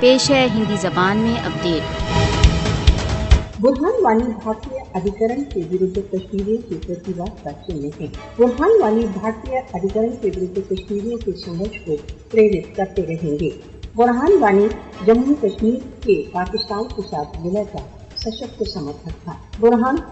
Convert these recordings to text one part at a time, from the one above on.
پیش ہے ہندی زبان میں اپڈیٹ۔ برہان وانی بھارتیہ ادھیکرن کے ورد کشمیریوں کے پرتیواد کا چہرے ہیں۔ برہان وانی بھارتیہ ادھیکرن کے ورد کشمیریوں کے سنگھرش کو پریرت کرتے رہیں گے۔ برہان وانی جموں کشمیر کے پاکستان کے ساتھ ولے کا سشکت سمرتھک تھا۔ برہان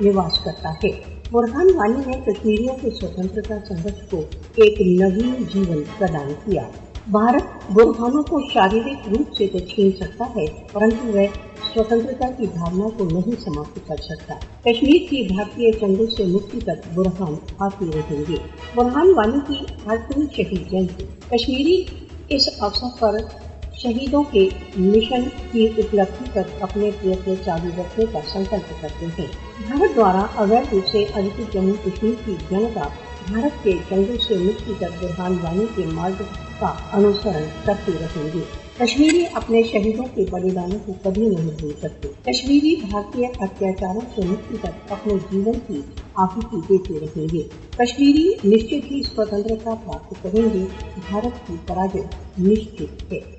نواس کرتا ہے۔ برہان وانی نے کشمیریوں کے سوتنترتا سنگھرش کو ایک نوین جیون پردان کیا۔ بھارت برہانوں کو شاریرک روپ سے تو چھین سکتا ہے پرنتو وہ سوتنترتا کی بھاونا کو نہیں سماپت کر سکتا۔ کشمیر کی بھارتیہ چنگل سے مکتی تک برہان آتے رہیں گے۔ برہان وانی کی 8ویں شہید جینتی۔ کشمیری اس اوسر پر شہیدوں کے مشن کی اپلبدھی پر اپنے پریتن چالو رکھنے کا سنکلپ کرتے ہیں۔ بھارت دوارا اویدھ روپ سے ادھیکرت جموں کشمیر کی جنتا بھارت کے جنگل سے مکتی تک برہان وانی کے مارگ کا انوسرن کرتے رہیں گے۔ کشمیری اپنے شہیدوں کے بلیدانوں کو کبھی نہیں بھول سکتے۔ کشمیری بھارتیہ اتیاچاروں سے مکتی تک اپنے جیون کی آہوتی دیتے رہیں گے۔ کشمیری نشچت ہی سوتنترتا پراپت کریں گے۔ بھارت کی پراجے نشچت ہے۔